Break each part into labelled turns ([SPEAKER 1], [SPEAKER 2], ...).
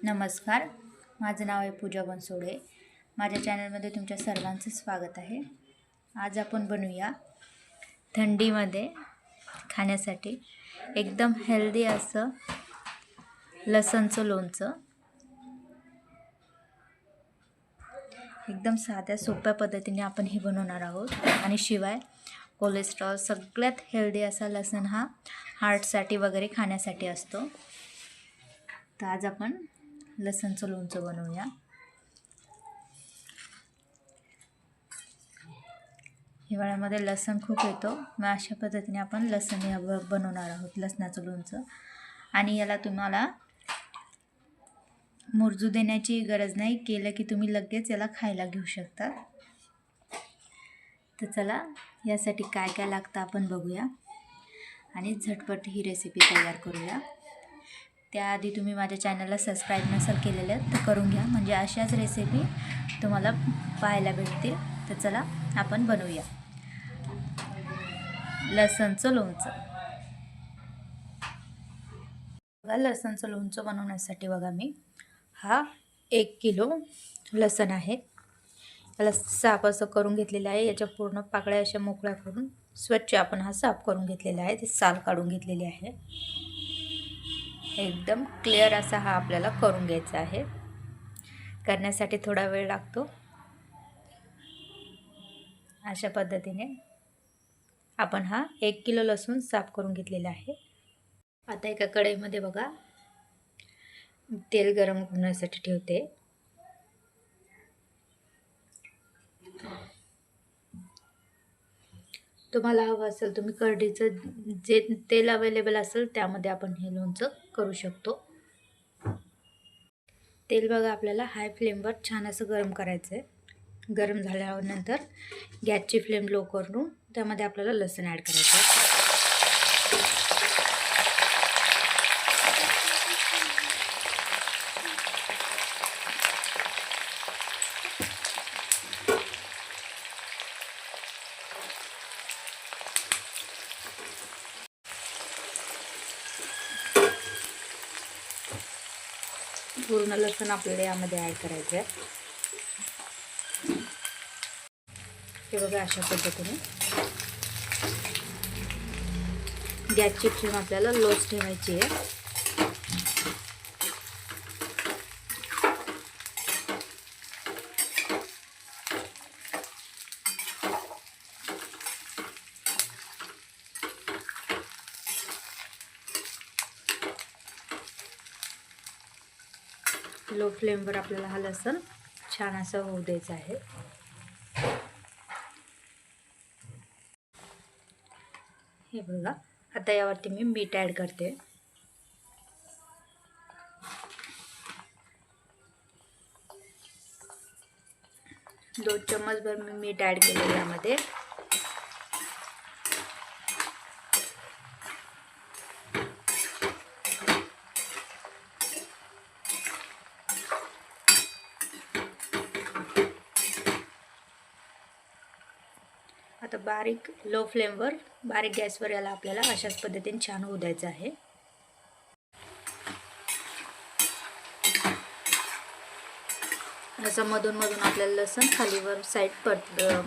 [SPEAKER 1] नमस्कार, माझं नाव आहे पूजा बनसोडे। माझ्या चॅनलमध्ये तुमच्या सर्वांचं स्वागत आहे। आज आपण बनवूया थंडीमध्ये खाण्यासाठी एकदम हेल्दी असं लसणचं लोणचं। एकदम साध्या सोप्या पद्धतीने आपण हे बनवणार आहोत आणि शिवाय कोलेस्ट्रॉल सगळ्यात हेल्दी असा लसण हा हार्टसाठी वगैरे खाण्यासाठी असतो। तर आज आपण लसणचं लोणचं बनवूया। हिवाळ्यामध्ये लसण खूप येतो, मग अशा पद्धतीने आपण लसण बनवणार आहोत, लसणाचं लोणचं। आणि याला तुम्हाला मुरजू देण्याची गरज नाही, केलं की तुम्ही लगेच याला खायला घेऊ शकता। तर चला यासाठी काय काय लागतं आपण बघूया आणि झटपट ही रेसिपी तयार करूया। त्याआधी तुम्ही माझ्या चॅनलला सबस्क्राईब नसेल केलेलं तर करून घ्या, म्हणजे अशाच रेसिपी तुम्हाला पाहायला भेटतील। तर चला आपण बनवूया लसणचं लोणचं। बघा, लसणचं लोणचं बनवण्यासाठी बघा मी हा 1 किलो लसण आहे, याला साफ असं करून घेतलेलं आहे। याच्या पूर्ण पाकळ्या अशा मोकळ्या करून स्वच्छ आपण हा साफ करून घेतलेला आहे, ते साल काढून घेतलेली आहे। एकदम क्लिअर असा हा आपल्याला करून घ्यायचा आहे। करण्यासाठी थोडा वेळ लागतो। अशा पद्धतीने आपण हा 1 किलो लसूण साफ करून घेतलेला आहे। आता एका कढईमध्ये बघा तेल गरम होण्यासाठी ठेवते। तुम्हाला हवं असेल तुम्ही कढईचं जे तेल अवेलेबल असेल त्यामध्ये आपण हे लोणचं करू शकतो। तेल बघा आपल्याला हाय फ्लेमवर छान असं गरम करायचं आहे। गरम झाल्यानंतर गॅसची फ्लेम लो करून त्यामध्ये आपल्याला लसूण ॲड करायचं आहे। पूर्ण लसूण आपल्याला यामध्ये ॲड करायचं आहे। हे बघा अशा पद्धतीने गॅसची फ्लेम आपल्याला लोच ठेवायची आहे। लो फ्लेमवर आपल्याला हा लसूण छान असं होऊ द्यायचा आहे। हे बघा, आता यावरती मी मीठ ॲड करते। दोन चम्मचभर मी मीठ ॲड केले यामध्ये। आता बारीक लो फ्लेमवर बारीक गॅसवर याला आपल्याला अशाच पद्धतीने छान होऊ द्यायचं आहे। असं मधून मधून आपल्याला लसूण खालीवर साईड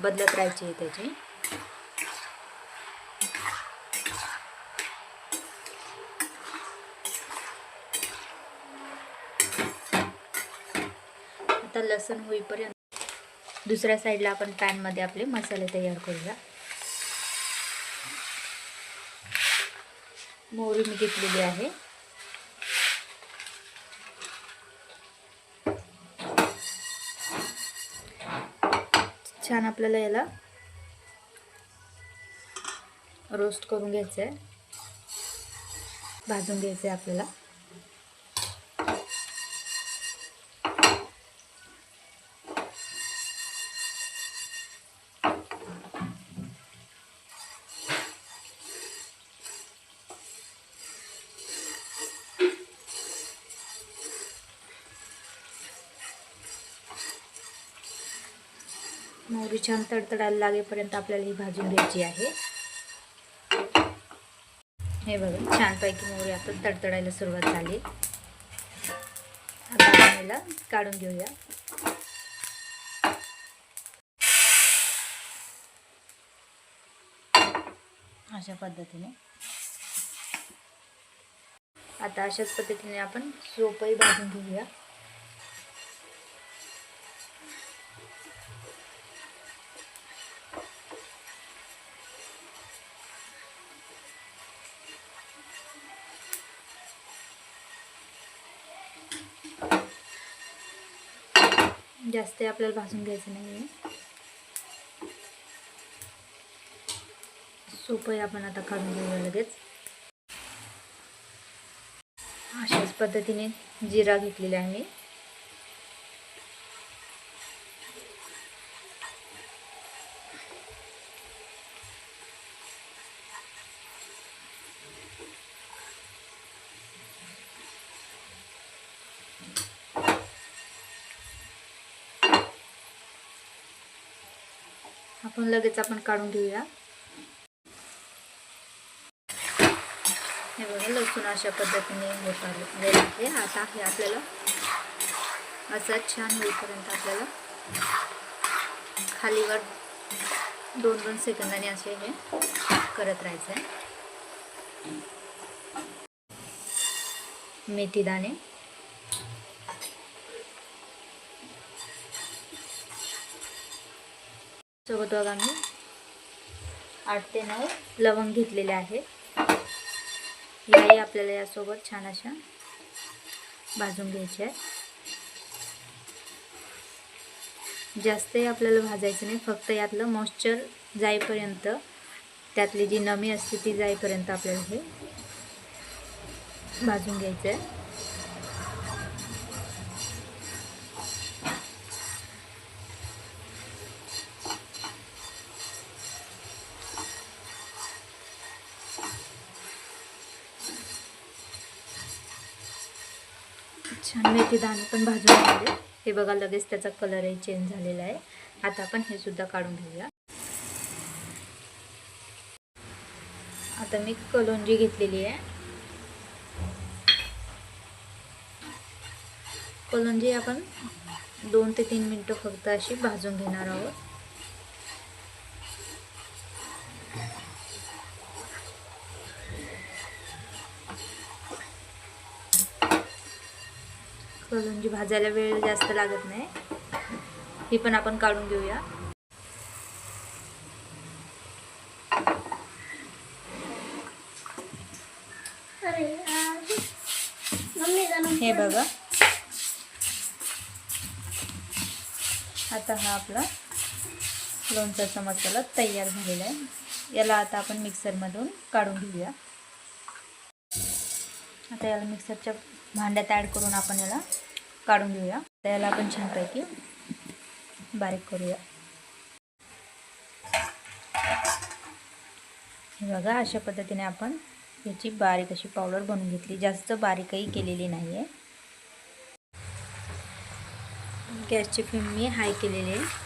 [SPEAKER 1] बदलत राहायची आहे त्याची। आता लसूण होईपर्यंत दुसऱ्या साईडला आपण पॅनमध्ये आपले मसाले तयार करूया। मोहरी मी घेतलेली आहे, छान आपल्याला याला रोस्ट करून घ्यायचं आहे, भाजून घ्यायचं आहे आपल्याला। मोहरी छान तडतडायला लागेपर्यंत आपल्याला ही भाजून घ्यायची आहे। हे बघा छानपैकी मोहरी आता तडतडायला सुरुवात झाली। आता याला काढून घेऊया. अशा पद्धतीने आता अशाच पद्धतीने आपण सोपही भाजून घेऊया. जास्त आपल्याला भाजून घ्यायचं नाही आहे. सोपही आपण आता काढून घेऊया लगेच. अशाच पद्धतीने जिरा घेतलेला आहे मी. आपण लगेच काढून घेऊया. हे बघा लसूण अशा पद्धतीने होत आलेलं आहे. आता हे आपल्याला असं छान होईपर्यंत आपल्याला खालीवर 2-2 सेकंदांनी असे हे करत राहायचं आहे. मेथी दाणे, सोबत बघा मी 8 ते 9 लवंग घेतलेले आहेत. याही आपल्याला यासोबत छान अशा भाजून घ्यायच्या आहेत. जास्तही आपल्याला भाजायचं नाही, फक्त यातलं मॉइश्चर जाईपर्यंत, त्यातली जी नमी असते ती जाईपर्यंत आपल्याला हे भाजून घ्यायचं आहे. छान मेथी दाणे पण भाजून घेतले. हे बघा लगेच त्याचा कलरही चेंज झालेला आहे. आता आपण हे सुद्धा काढून घेऊया. आता मी कलोंजी घेतलेली आहे. कलोंजी आपण 2 ते 3 मिनिटं फक्त अशी भाजून घेणार आहोत. कलोंजी भाजायला वेळ जास्त लागत नाही. ही पण आपण काढून घेऊया. हे बघा आता हा आपला लोणच्याचा मसाला तयार झालेला आहे. याला आता आपण मिक्सरमधून काढून घेऊया. आता याला मिक्सरच्या भांड्यात ॲड करून आपण याला काढून घेऊया. तर याला आपण छानपैकी बारीक करूया. हे बघा अशा पद्धतीने आपण याची बारीक अशी पावडर बनवून घेतली. जास्त बारीकही केलेली नाही आहे. गॅसची फ्लेम मी हाय केलेली आहे.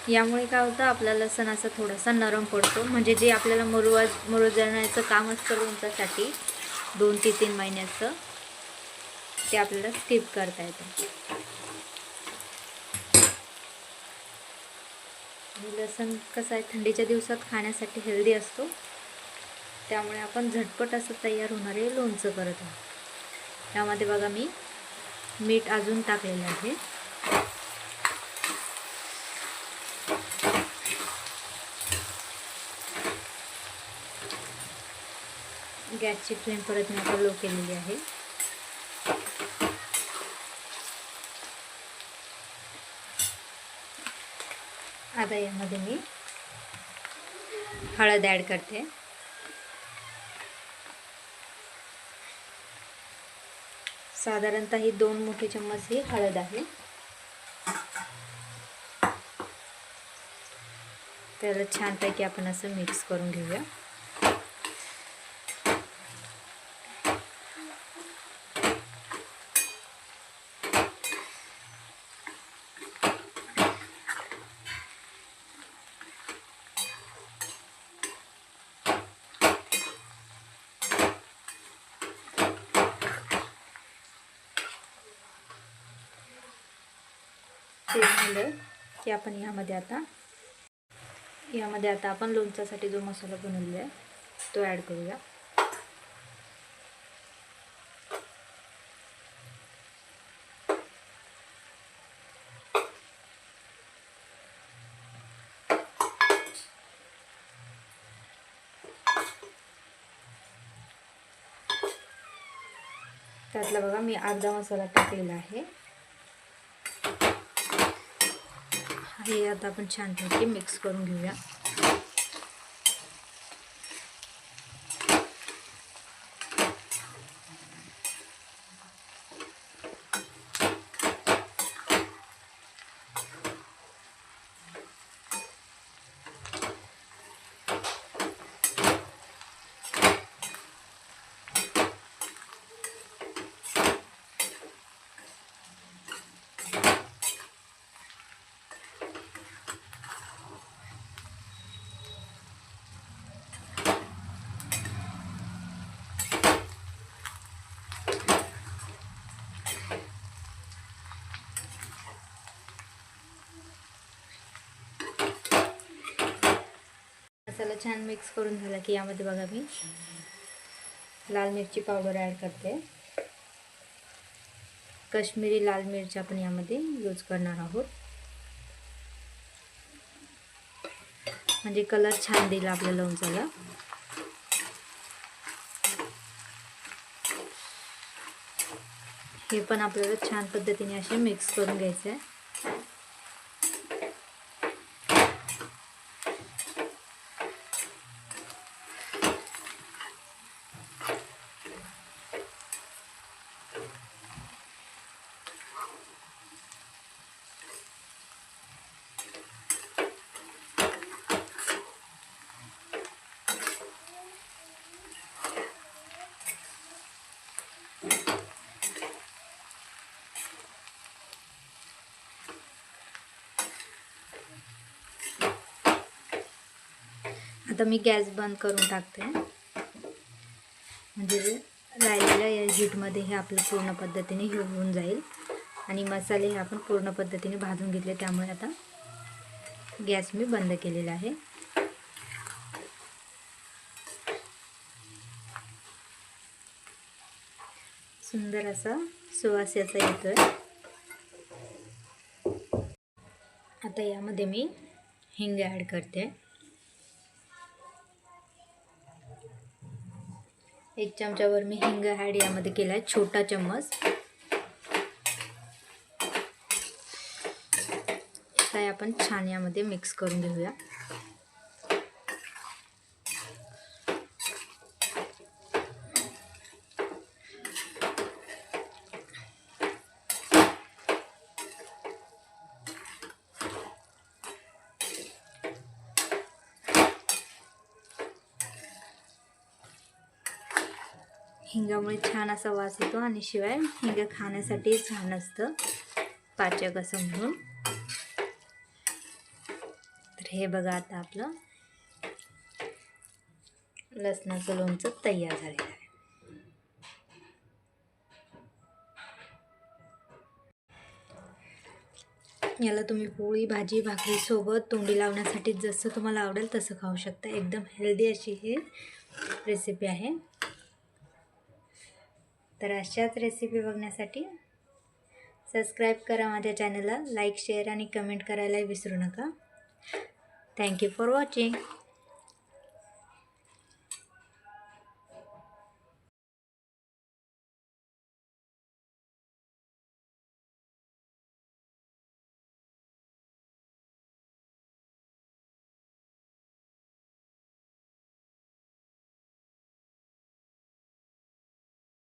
[SPEAKER 1] यामुळे काय होतं, आपला लसूण असा थोडासा नरम पडतो. म्हणजे जे आपल्याला मुरवण्याचं काम असतं लोणच्यासाठी 2 ते 3 महिन्याचं, ते आपल्याला स्किप करता येतं. लसूण कसं आहे, थंडीच्या दिवसात खाण्यासाठी हेल्दी असतो. त्यामुळे आपण झटपट असं तयार होणारे लोणचं करत आहोत. त्यामध्ये बघा मी मीठ अजून टाकलेलं आहे. गॅसची फ्लेम परत मी आता लो केलेली आहे. आता यामध्ये मी हळद ॲड करते. साधारणतः ही 2 मोठे चम्मच ही हळद आहे. त्याला छानपैकी आपण असं मिक्स करून घेऊया. ते झालं की आपण यामध्ये आता आपण लोणच्यासाठी जो मसाला बनवलेला आहे तो ॲड करूया. त्यातला बघा मी अर्धा मसाला टाकलेला आहे. हे आता आपण छानपैकी मिक्स करून घेऊया. मसाला छान मिक्स करून झाला की यामध्ये बघा मी लाल मिरची पावडर ॲड करते. काश्मीरी लाल मिरची आपण यामध्ये यूज करणार आहोत, म्हणजे कलर छान देईल आपल्या लोणच्याला. हे पण आपल्याला छान पद्धतीने असे मिक्स करून घ्यायचे आहे. आता मी गॅस बंद करून टाकते, म्हणजे राहिलेल्या या हीटमध्ये हे आपलं पूर्ण पद्धतीने हे होऊन जाईल. आणि मसाले हे आपण पूर्ण पद्धतीने भाजून घेतले, त्यामुळे आता गॅस मी बंद केलेला आहे. सुंदर असा सुवास याचा येतोय. आता यामध्ये मी हिंग ॲड करते. 1 चमचावर मी हिंग ॲड यामध्ये केला आहे, छोटा चम्मच. काय आपण छान यामध्ये मिक्स करून घेऊया. हिंगामुळे छान असा वास येतो आणि शिवाय हिंग खाण्यासाठी छान असतं, पाचक असं म्हणून. तर हे बघा आता आपलं लसणाचं लोणचं तयार झालेलं आहे. याला तुम्ही पोळी, भाजी, भाकरी सोबत तोंडी लावण्यासाठी जसं तुम्हाला आवडेल तसं खाऊ शकता. एकदम हेल्दी अशी ही रेसिपी आहे. तर अशाच रेसिपी बघण्यासाठी सबस्क्राईब करा माझ्या चॅनलला, लाईक, शेअर आणि कमेंट करायला विसरू नका. Thank you for watching.